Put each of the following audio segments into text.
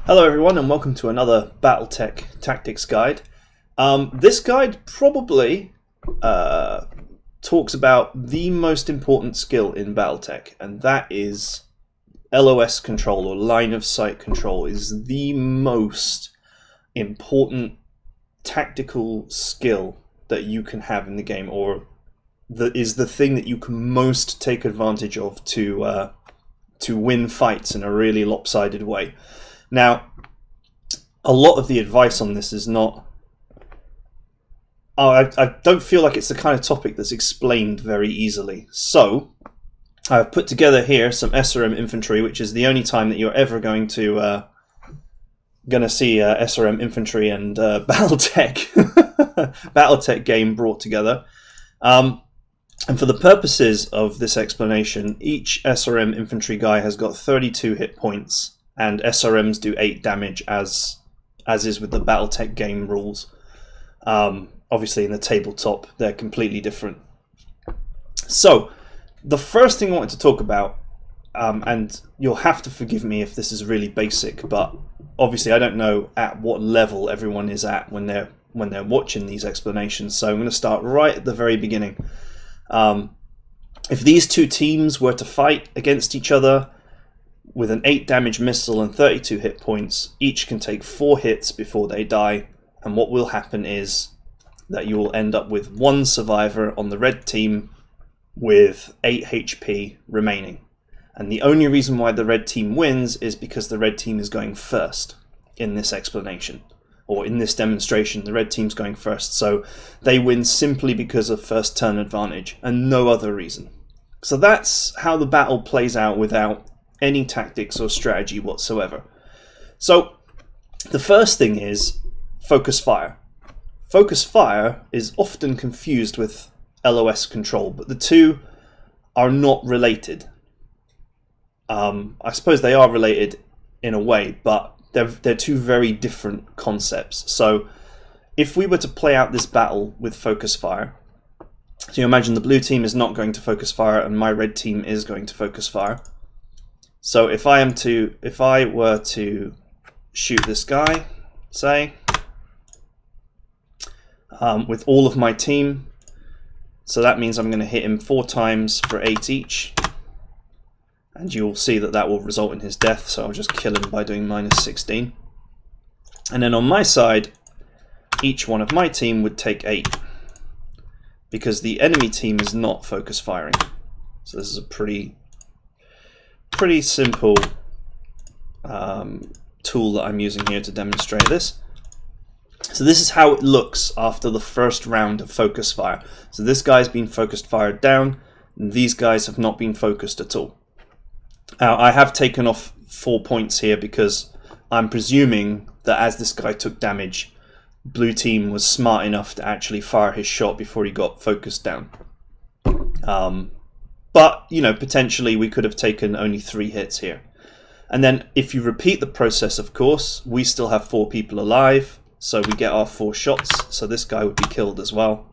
Hello everyone and welcome to another BattleTech tactics guide. This guide probably talks about the most important skill in BattleTech, and that is LOS control, or line of sight control. Is the most important tactical skill that you can have in the game, or is the thing that you can most take advantage of to win fights in a really lopsided way. Now, a lot of the advice on this is not... I don't feel like it's the kind of topic that's explained very easily. So, I've put together here some SRM infantry, which is the only time that you're ever going to see SRM infantry and BattleTech BattleTech game brought together. And for the purposes of this explanation, each SRM infantry guy has got 32 hit points. And SRMs do 8 damage, as is with the BattleTech game rules. Obviously, in the tabletop, they're completely different. So, the first thing I wanted to talk about, and you'll have to forgive me if this is really basic, but obviously I don't know at what level everyone is at when they're watching these explanations. So I'm going to start right at the very beginning. If these two teams were to fight against each other, with an 8 damage missile and 32 hit points, each can take 4 hits before they die, and what will happen is that you will end up with 1 survivor on the red team with 8 HP remaining. And the only reason why the red team wins is because the red team is going first in this explanation, or in this demonstration. The red team's going first, so they win simply because of first turn advantage and no other reason. So that's how the battle plays out without any tactics or strategy whatsoever. So the first thing is focus fire. Focus fire is often confused with LOS control, but the two are not related. I suppose they are related in a way, but they're two very different concepts. So if we were to play out this battle with focus fire, so you imagine the blue team is not going to focus fire and my red team is going to focus fire. So if I were to shoot this guy, say, with all of my team, so that means I'm going to hit him 4 times for 8 each, and you'll see that that will result in his death, so I'll just kill him by doing -16. And then on my side, each one of my team would take 8, because the enemy team is not focus firing. So this is a pretty simple tool that I'm using here to demonstrate this. So this is how it looks after the first round of focus fire. So this guy's been focused fired down, and these guys have not been focused at all. Now I have taken off 4 points here because I'm presuming that as this guy took damage, blue team was smart enough to actually fire his shot before he got focused down. But, you know, potentially we could have taken only 3 hits here. And then if you repeat the process, of course, we still have 4 people alive, so we get our 4 shots, so this guy would be killed as well.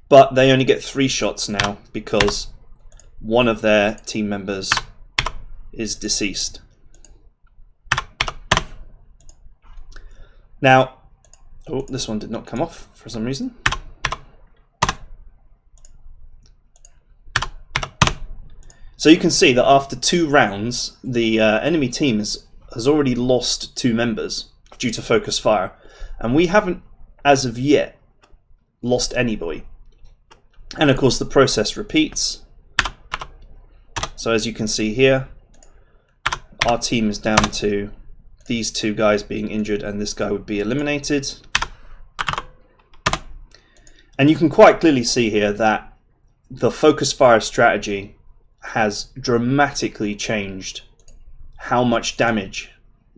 But they only get 3 shots now because one of their team members is deceased. Now, oh, this one did not come off for some reason. So you can see that after 2 rounds, the enemy team has already lost 2 members due to focus fire. And we haven't, as of yet, lost anybody. And of course the process repeats. So as you can see here, our team is down to these 2 guys being injured and this guy would be eliminated. And you can quite clearly see here that the focus fire strategy has dramatically changed how much damage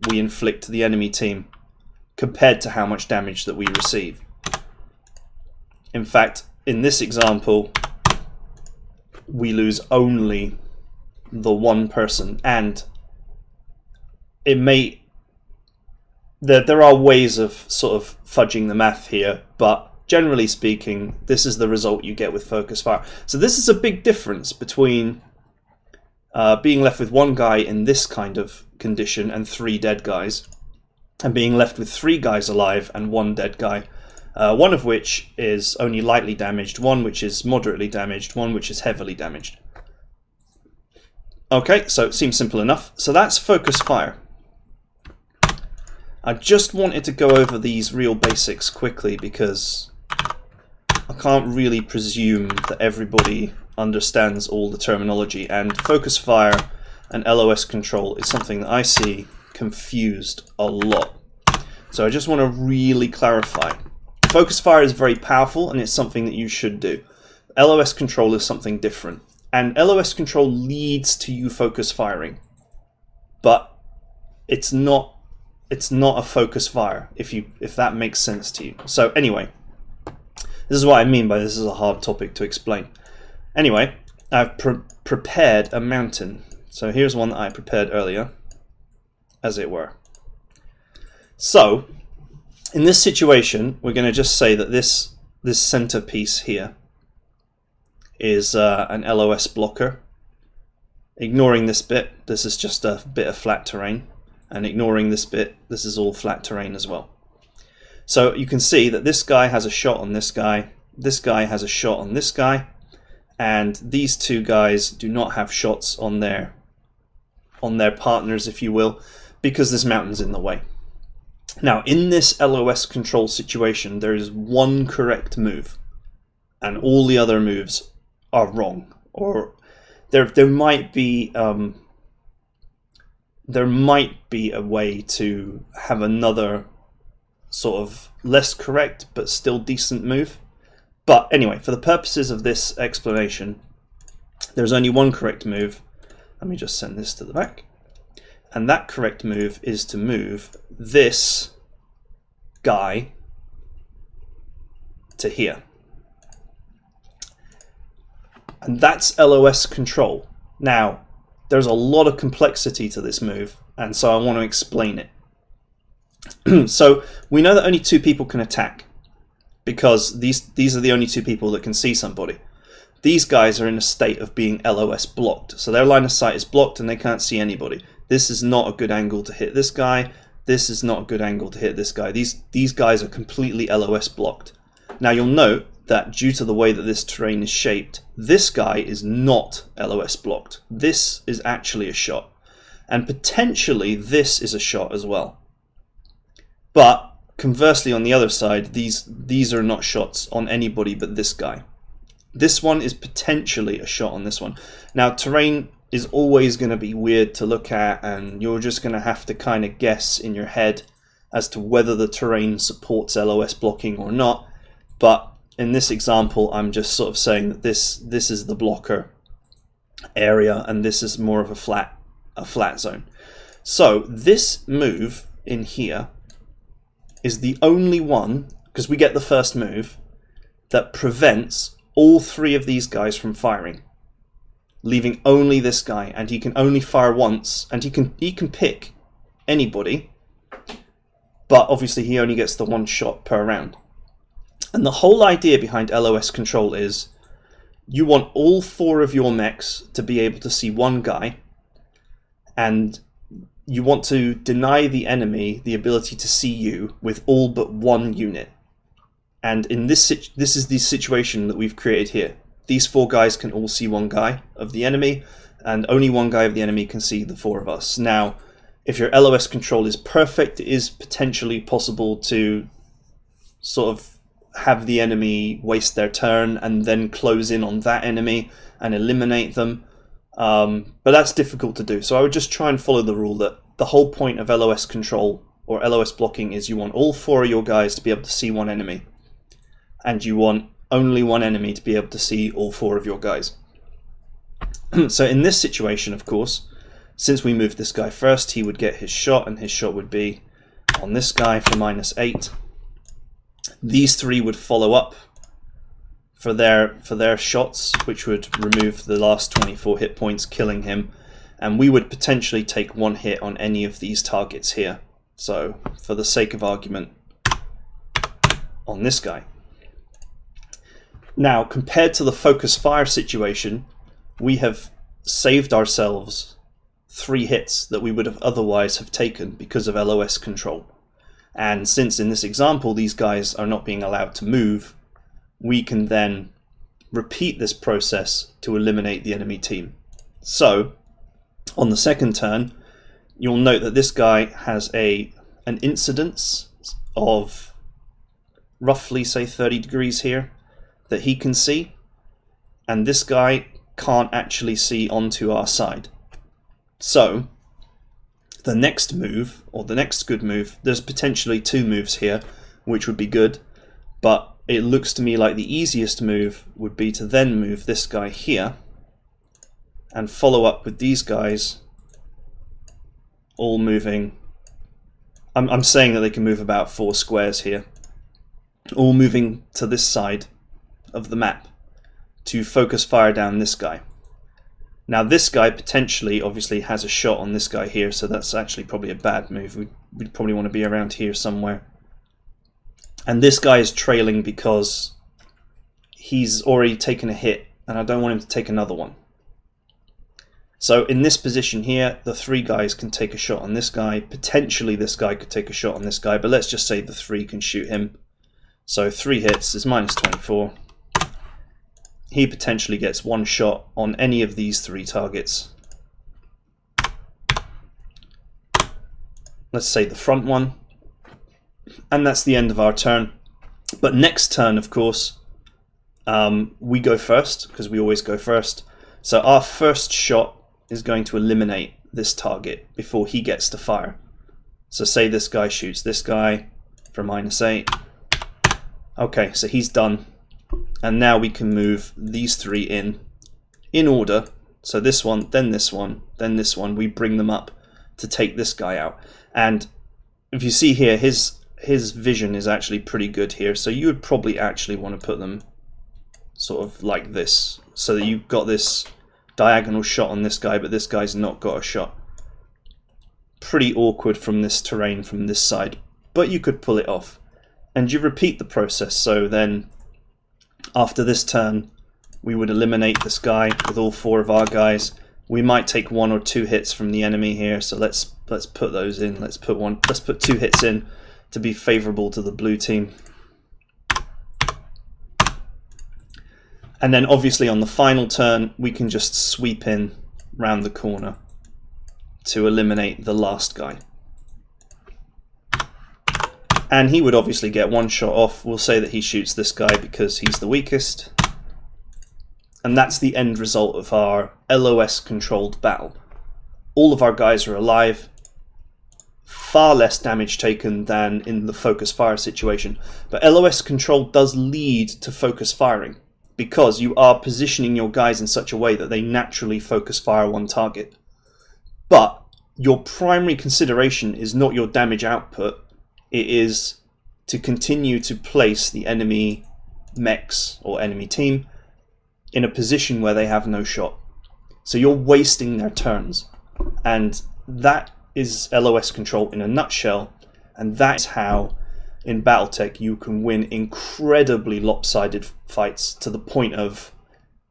we inflict to the enemy team compared to how much damage that we receive. In fact, in this example, we lose only the 1 person, and it may... There are ways of sort of fudging the math here, but generally speaking, this is the result you get with focus fire. So this is a big difference between being left with one guy in this kind of condition and 3 dead guys, and being left with 3 guys alive and 1 dead guy, one of which is only lightly damaged, one which is moderately damaged, one which is heavily damaged. Okay, so it seems simple enough. So that's focus fire. I just wanted to go over these real basics quickly because I can't really presume that everybody understands all the terminology, and focus fire and LOS control is something that I see confused a lot. So I just want to really clarify. Focus fire is very powerful and it's something that you should do. LOS control is something different. And LOS control leads to you focus firing. But it's not a focus fire, if that makes sense to you. So anyway, this is what I mean by this is a hard topic to explain. Anyway, I've prepared a mountain. So here's one that I prepared earlier, as it were. So, in this situation, we're going to just say that this center piece here is an LOS blocker. Ignoring this bit, this is just a bit of flat terrain. And ignoring this bit, this is all flat terrain as well. So you can see that this guy has a shot on this guy has a shot on this guy, and these 2 guys do not have shots on their partners, if you will, because this mountain's in the way. Now, in this LOS control situation, there is one correct move, and all the other moves are wrong. Or there might be a way to have another sort of less correct but still decent move. But anyway, for the purposes of this explanation, there's only one correct move. Let me just send this to the back. And that correct move is to move this guy to here. And that's LOS control. Now, there's a lot of complexity to this move, and so I want to explain it. So we know that only 2 people can attack, because these are the only 2 people that can see somebody. These guys are in a state of being LOS blocked, so their line of sight is blocked and they can't see anybody. This is not a good angle to hit this guy. This is not a good angle to hit this guy. These guys are completely LOS blocked. Now you'll note that due to the way that this terrain is shaped, this guy is not LOS blocked. This is actually a shot. And potentially this is a shot as well. But conversely, on the other side, these are not shots on anybody but this guy. This one is potentially a shot on this one. Now, terrain is always going to be weird to look at, and you're just going to have to kind of guess in your head as to whether the terrain supports LOS blocking or not. But in this example, I'm just sort of saying that this is the blocker area, and this is more of a flat zone. So this move in here is the only one, because we get the first move, that prevents all 3 of these guys from firing, leaving only this guy, and he can only fire once, and he can pick anybody, but obviously he only gets the 1 shot per round. And the whole idea behind LOS control is you want all 4 of your mechs to be able to see 1 guy, and you want to deny the enemy the ability to see you with all but 1 unit. And in this is the situation that we've created here. These 4 guys can all see 1 guy of the enemy, and only 1 guy of the enemy can see the 4 of us. Now, if your LOS control is perfect, it is potentially possible to sort of have the enemy waste their turn and then close in on that enemy and eliminate them. But that's difficult to do. So I would just try and follow the rule that the whole point of LOS control or LOS blocking is you want all 4 of your guys to be able to see 1 enemy. And you want only 1 enemy to be able to see all 4 of your guys. So in this situation, of course, since we moved this guy first, he would get his shot, and his shot would be on this guy for -8. These 3 would follow up for their shots, which would remove the last 24 hit points, killing him, and we would potentially take 1 hit on any of these targets here. So, for the sake of argument, on this guy. Now, compared to the focus fire situation, we have saved ourselves 3 hits that we would have otherwise have taken because of LOS control. And since in this example these guys are not being allowed to move, we can then repeat this process to eliminate the enemy team. So on the second turn, you'll note that this guy has an incidence of roughly, say, 30 degrees here that he can see, and this guy can't actually see onto our side. So the next move, or the next good move, there's potentially 2 moves here which would be good, but it looks to me like the easiest move would be to then move this guy here and follow up with these guys all moving. I'm saying that they can move about 4 squares here, all moving to this side of the map to focus fire down this guy. Now this guy potentially obviously has a shot on this guy here, so that's actually probably a bad move. We'd probably want to be around here somewhere. And this guy is trailing because he's already taken a hit and I don't want him to take another one. So in this position here, the 3 guys can take a shot on this guy. Potentially this guy could take a shot on this guy, but let's just say the 3 can shoot him. So 3 hits is minus 24. He potentially gets 1 shot on any of these 3 targets. Let's say the front one. And that's the end of our turn. But next turn, of course, we go first, because we always go first. So our first shot is going to eliminate this target before he gets to fire. So say this guy shoots this guy for minus 8. Okay, so he's done. And now we can move these 3 in order. So this one, then this one, then this one. We bring them up to take this guy out. And if you see here, his vision is actually pretty good here. So you would probably actually want to put them sort of like this, so that you've got this diagonal shot on this guy, but this guy's not got a shot. Pretty awkward from this terrain from this side, but you could pull it off. And you repeat the process. So then after this turn, we would eliminate this guy with all 4 of our guys. We might take 1 or 2 hits from the enemy here, so let's put those in. Let's put 2 hits in to be favorable to the blue team. And then obviously on the final turn, we can just sweep in round the corner to eliminate the last guy. And he would obviously get 1 shot off. We'll say that he shoots this guy because he's the weakest. And that's the end result of our LOS controlled battle. All of our guys are alive. Far less damage taken than in the focus fire situation. But LOS control does lead to focus firing, because you are positioning your guys in such a way that they naturally focus fire one target. But your primary consideration is not your damage output, it is to continue to place the enemy mechs or enemy team in a position where they have no shot. So you're wasting their turns. And that is LOS control in a nutshell, and that's how in BattleTech you can win incredibly lopsided fights, to the point of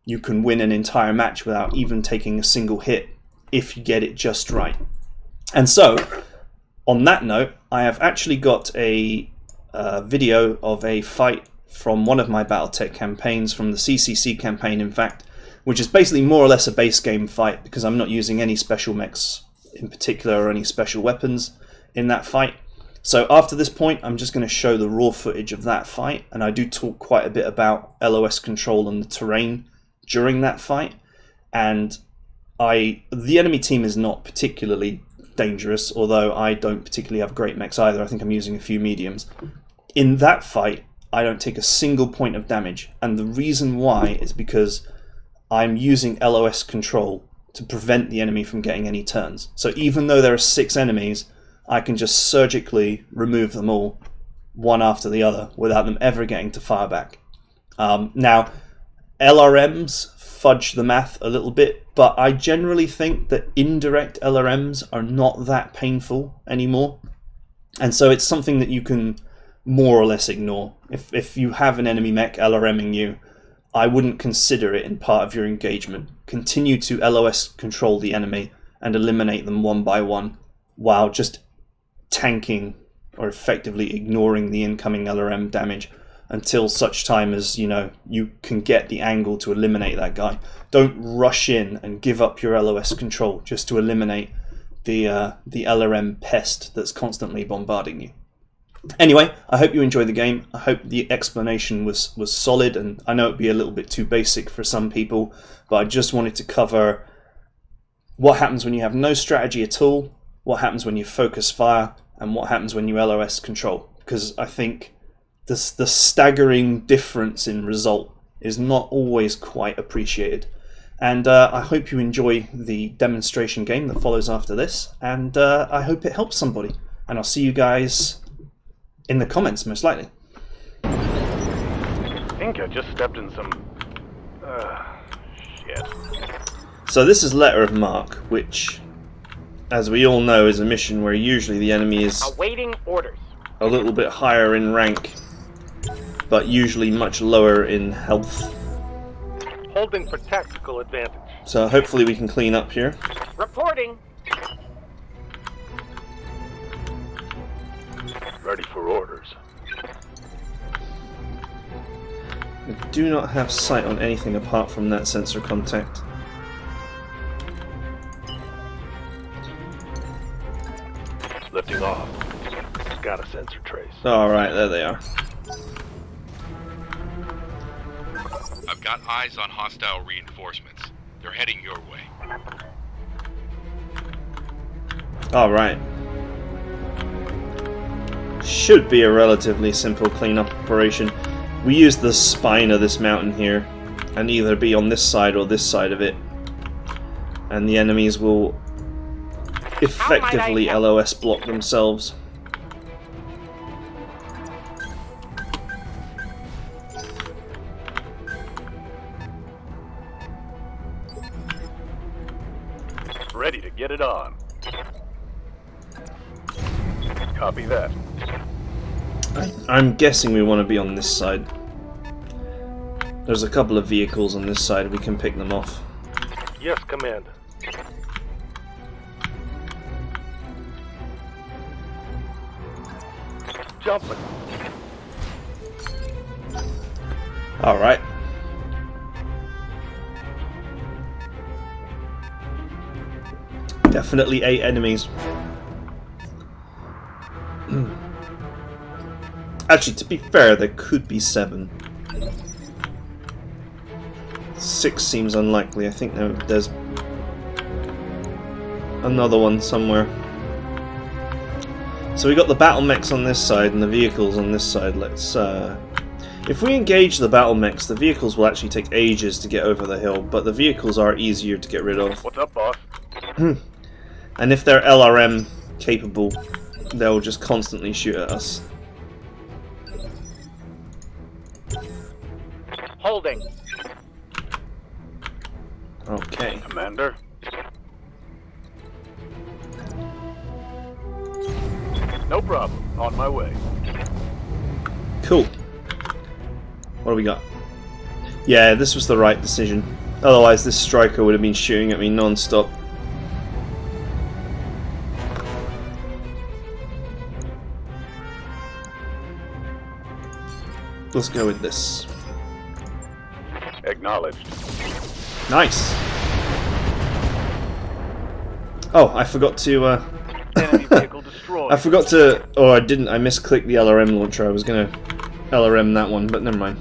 you can win an entire match without even taking a single hit if you get it just right. And so on that note, I have actually got a video of a fight from one of my BattleTech campaigns, from the CCC campaign in fact, which is basically more or less a base game fight, because I'm not using any special mechs in particular or any special weapons in that fight. So after this point, I'm just going to show the raw footage of that fight, and I do talk quite a bit about LOS control and the terrain during that fight. And the enemy team is not particularly dangerous, although I don't particularly have great mechs either. I think I'm using a few mediums. In that fight, I don't take a single point of damage, and the reason why is because I'm using LOS control to prevent the enemy from getting any turns. So even though there are 6 enemies, I can just surgically remove them all, one after the other, without them ever getting to fire back. Now, LRMs fudge the math a little bit, but I generally think that indirect LRMs are not that painful anymore. And so it's something that you can more or less ignore. If you have an enemy mech LRMing you, I wouldn't consider it in part of your engagement. Continue to LOS control the enemy and eliminate them one by one, while just tanking or effectively ignoring the incoming LRM damage until such time as, you know, you can get the angle to eliminate that guy. Don't rush in and give up your LOS control just to eliminate the LRM pest that's constantly bombarding you. Anyway, I hope you enjoyed the game. I hope the explanation was solid, and I know it'd be a little bit too basic for some people, but I just wanted to cover what happens when you have no strategy at all, what happens when you focus fire, and what happens when you LOS control. Because I think the staggering difference in result is not always quite appreciated. And I hope you enjoy the demonstration game that follows after this, and I hope it helps somebody. And I'll see you guys in the comments, most likely. I think I just stepped in some... shit. So this is Letter of Marque, which, as we all know, is a mission where usually the enemy is awaiting orders, a little bit higher in rank, but usually much lower in health. Holding for tactical advantage. So hopefully we can clean up here. reporting. Ready for orders. I do not have sight on anything apart from that sensor contact. Lifting off. Got a sensor trace. Alright, there they are. I've got eyes on hostile reinforcements. They're heading your way. Alright. Should be a relatively simple cleanup operation. We use the spine of this mountain here, and either be on this side or this side of it, and the enemies will effectively LOS block themselves. Ready to get it on. Copy that. I'm guessing we want to be on this side. There's a couple of vehicles on this side, we can pick them off. Yes, Command. Jumping. Alright. Definitely 8 enemies. Actually, to be fair, there could be 7. 6 seems unlikely. I think there's another one somewhere. So we got the battle mechs on this side and the vehicles on this side. Let's if we engage the battle mechs, the vehicles will actually take ages to get over the hill, but the vehicles are easier to get rid of. What's up, boss? And if they're LRM capable, they'll just constantly shoot at us. Holding. Okay. Commander. No problem. On my way. Cool. What do we got? Yeah, this was the right decision. Otherwise, this striker would have been shooting at me non-stop. Let's go with this. Acknowledged. Nice. Oh, I forgot to. Enemy vehicle destroyed. I forgot to. Oh, I didn't. I misclicked the LRM launcher. I was gonna LRM that one, but never mind.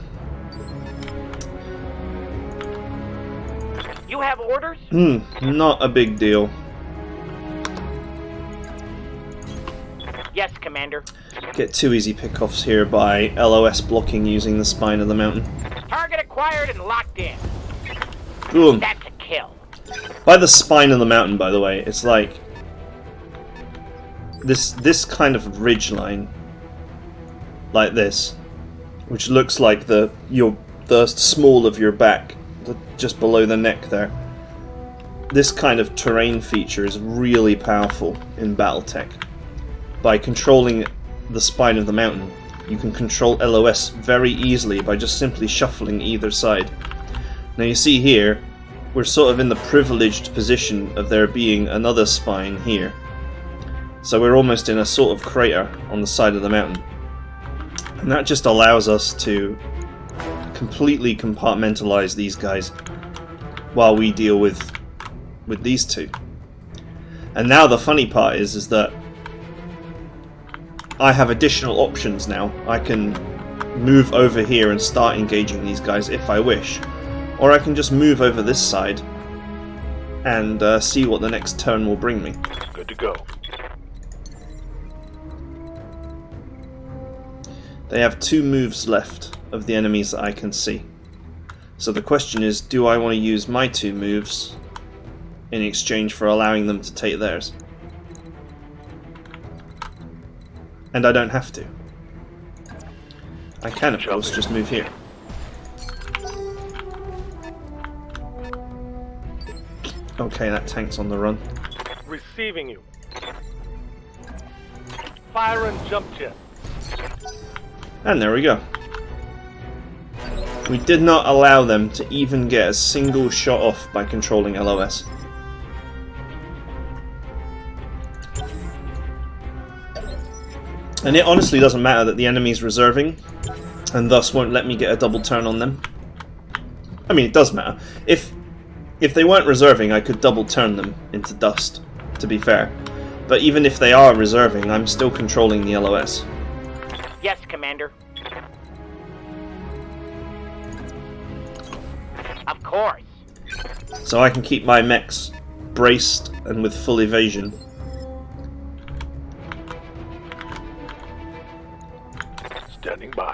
You have orders? Not a big deal. Yes, Commander. Get 2 easy pickoffs here by LOS blocking using the spine of the mountain. Target acquired and locked in. Boom. That's a kill. By the spine of the mountain, by the way, it's like this kind of ridge line, like this, which looks like the small of your back, just below the neck there. This kind of terrain feature is really powerful in BattleTech. By controlling the spine of the mountain, you can control LOS very easily by just simply shuffling either side. Now you see here, we're sort of in the privileged position of there being another spine here. So we're almost in a sort of crater on the side of the mountain. And that just allows us to completely compartmentalize these guys while we deal with these two. And now the funny part is that I have additional options now. I can move over here and start engaging these guys if I wish. Or I can just move over this side and see what the next turn will bring me. Good to go. They have 2 moves left of the enemies that I can see. So the question is, do I want to use my 2 moves in exchange for allowing them to take theirs? And I don't have to. I can, of course, just move here. Okay, that tank's on the run. Receiving you. Fire and jump jet. And there we go. We did not allow them to even get a single shot off by controlling LOS. And it honestly doesn't matter that the enemy's reserving, and thus won't let me get a double turn on them. I mean, it does matter. If they weren't reserving, I could double turn them into dust, to be fair. But even if they are reserving, I'm still controlling the LOS. Yes, Commander. Of course. So I can keep my mechs braced and with full evasion. Standing by.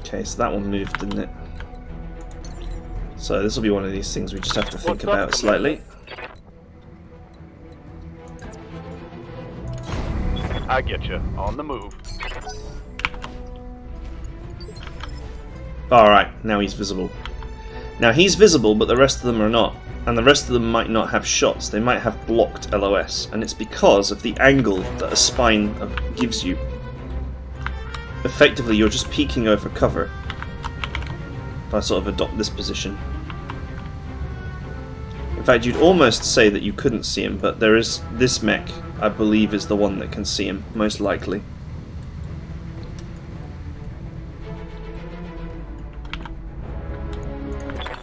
Okay, so that one moved, didn't it? So this will be one of these things we just have to think about slightly. I get you. On the move. Alright, now he's visible. Now he's visible, but the rest of them are not. And the rest of them might not have shots. They might have blocked LOS. And it's because of the angle that a spine gives you. Effectively, you're just peeking over cover. If I sort of adopt this position. In fact, you'd almost say that you couldn't see him, but there is this mech, I believe, is the one that can see him, most likely.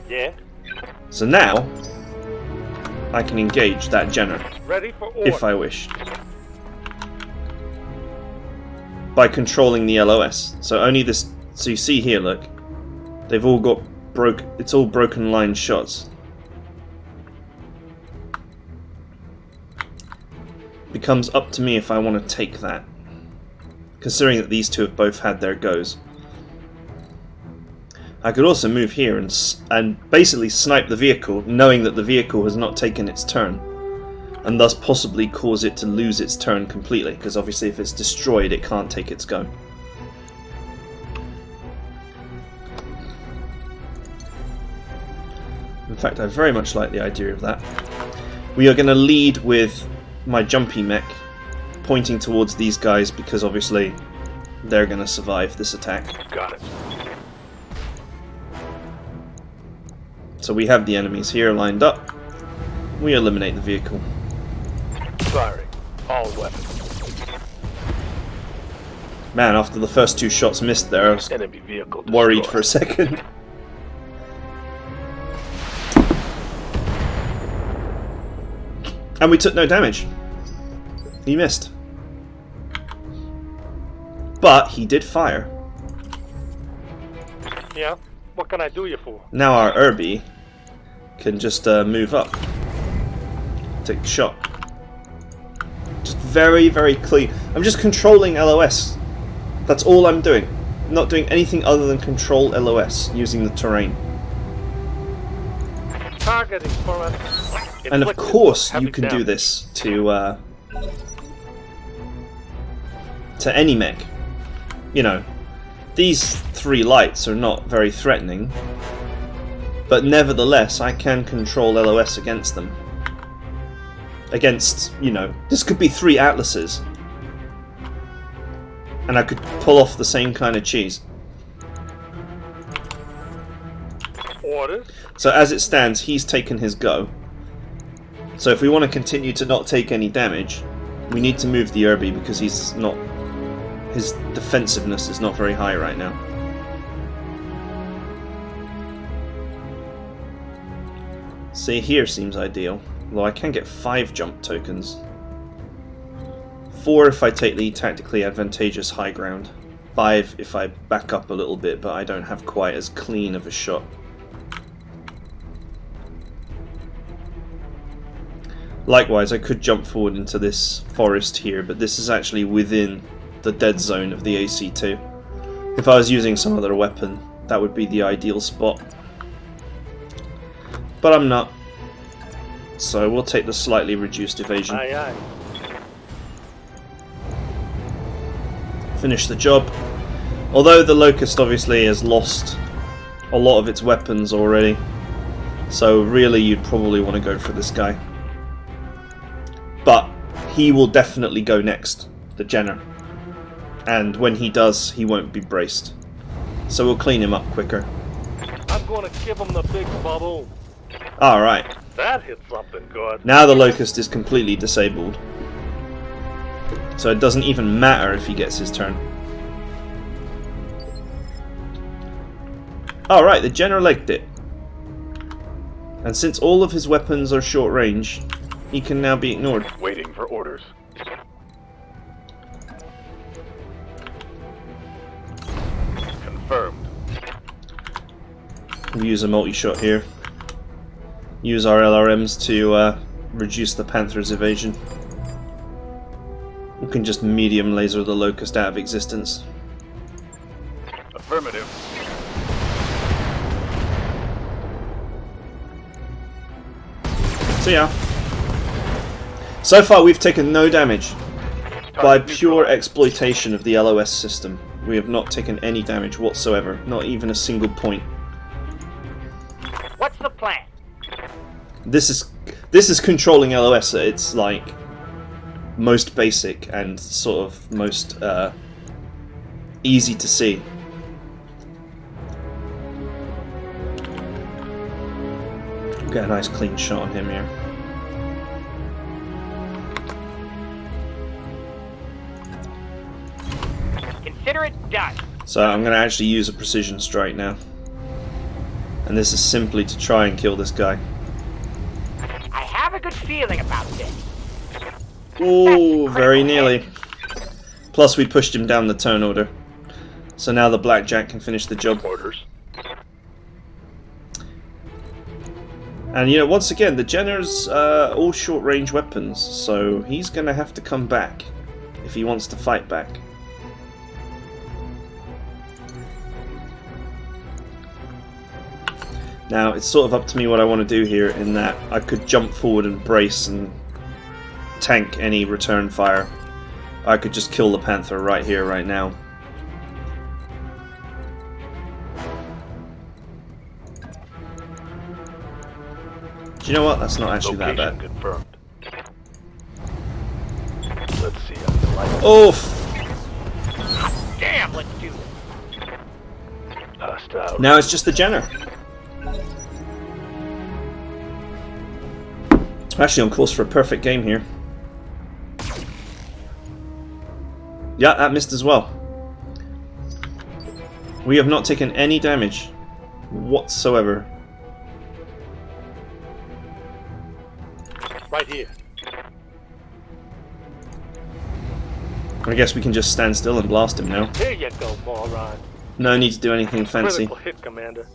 Yeah. So now, I can engage that Jenner, Ready for order. if I wish, by controlling the LOS. So only this. So you see here, look, they've all got it's all broken line shots. Becomes up to me if I want to take that, considering that these two have both had their goes. I could also move here and basically snipe the vehicle, knowing that the vehicle has not taken its turn, and thus possibly cause it to lose its turn completely, because obviously if it's destroyed it can't take its go. In fact, I very much like the idea of that. We are going to lead with my jumpy mech, pointing towards these guys, because obviously they're going to survive this attack. Got it. So we have the enemies here lined up. We eliminate the vehicle. Firing. All weapons. Man, after the first 2 shots missed there, I was Enemy vehicle destroyed. worried for a second. And we took no damage. He missed. But he did fire. Yeah. What can I do you for? Now our Irby can just move up. Take the shot. Just very, very clean. I'm just controlling LOS. That's all I'm doing. I'm not doing anything other than control LOS using the terrain. Targeting for an And of course you heavy can do damage. this to any mech. You know, these 3 lights are not very threatening, but nevertheless I can control LOS against them. Against, you know, this could be 3 Atlases. and I could pull off the same kind of cheese. Orders. So as it stands, he's taken his go. So if we want to continue to not take any damage, we need to move the Irby because his defensiveness is not very high right now. See, here seems ideal. Although I can get 5 jump tokens. 4 if I take the tactically advantageous high ground. 5 if I back up a little bit, but I don't have quite as clean of a shot. Likewise, I could jump forward into this forest here, but this is actually within the dead zone of the AC2. If I was using some other weapon, that would be the ideal spot. But I'm not. So we'll take the slightly reduced evasion. Aye, aye. Finish the job. Although the Locust obviously has lost a lot of its weapons already. So really you'd probably want to go for this guy. But he will definitely go next, the Jenner. And when he does, he won't be braced. So we'll clean him up quicker. I'm gonna give him the big bubble. Alright. That hit something good. Now the Locust is completely disabled. So it doesn't even matter if he gets his turn. Alright, the Jenner legged it. And since all of his weapons are short range, he can now be ignored. Waiting for orders. Confirmed. We'll use a multi-shot here. Use our LRMs to reduce the Panther's evasion. We can just medium laser the Locust out of existence. Affirmative. See ya. So far we've taken no damage. By pure exploitation of the LOS system. We have not taken any damage whatsoever. Not even a single point. What's the plan? This is controlling LOS at its like most basic and sort of most easy to see. Get a nice clean shot on him here. Consider it done. So I'm going to actually use a precision strike now. And this is simply to try and kill this guy. I have a good feeling about this. Ooh, very nearly. Plus we pushed him down the turn order. So now the Blackjack can finish the job. Orders. And you know, once again, the Jenner's all short range weapons, so he's going to have to come back if he wants to fight back. Now, it's sort of up to me what I want to do here, in that I could jump forward and brace and tank any return fire. I could just kill the Panther right here, right now. Do you know what? That's not actually that Location bad. confirmed. Let's see how you like it. Oof! Damn, let's do this. Hostile. Now it's just the Jenner. Actually on course for a perfect game here. Yeah, that missed as well. We have not taken any damage whatsoever. Right here. I guess we can just stand still and blast him now. Here you go, moron. No need to do anything fancy. Critical hit, Commander.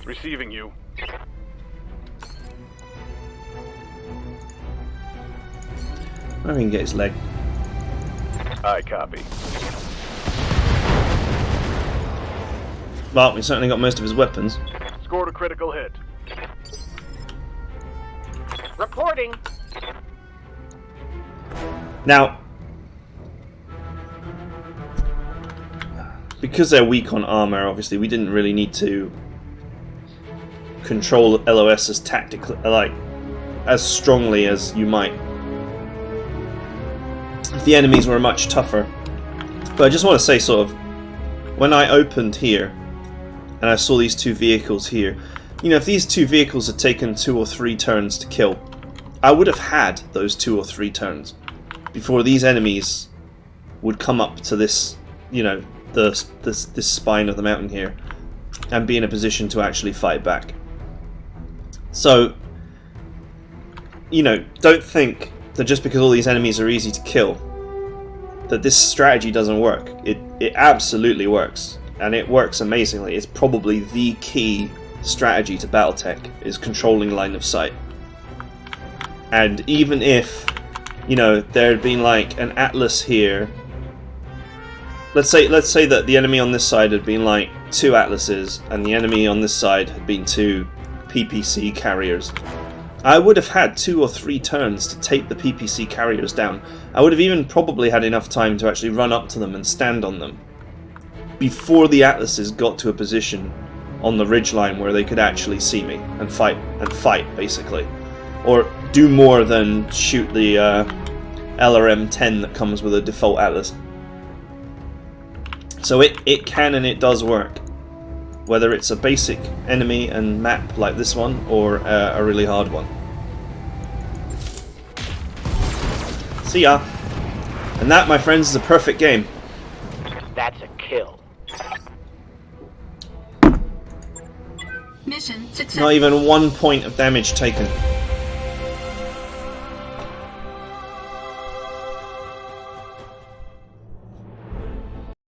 Receiving you. Maybe we can get his leg. I copy. Well, we certainly got most of his weapons. Scored a critical hit. Reporting. Now, because they're weak on armor, obviously, we didn't really need to control LOS as tactically, like, as strongly as you might the enemies were much tougher. But I just want to say, sort of, when I opened here and I saw these two vehicles here, you know, if these two vehicles had taken 2 or 3 turns to kill, I would have had those 2 or 3 turns before these enemies would come up to this, you know, this spine of the mountain here and be in a position to actually fight back. So, you know, don't think that just because all these enemies are easy to kill, that this strategy doesn't work. It absolutely works, and it works amazingly. It's probably the key strategy to BattleTech, is controlling line of sight. And even if, you know, there had been like an Atlas here, let's say that the enemy on this side had been like 2 Atlases and the enemy on this side had been 2 PPC carriers, I would have had 2 or 3 turns to take the PPC carriers down. I would have even probably had enough time to actually run up to them and stand on them before the Atlases got to a position on the ridgeline where they could actually see me and fight basically, or do more than shoot the LRM-10 that comes with a default Atlas. So it can and it does work, whether it's a basic enemy and map like this one or a really hard one. See ya! And that, my friends, is a perfect game. That's a kill. Mission successful. Not even 1 point of damage taken.